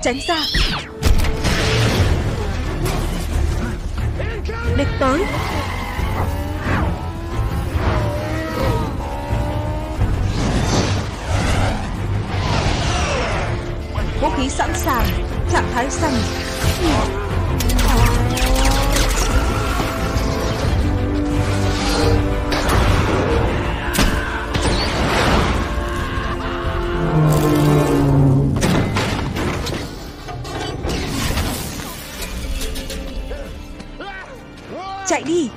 Tránh ra. Địch tới. Vũ khí sẵn sàng. Trạng thái xanh. Chạy đi.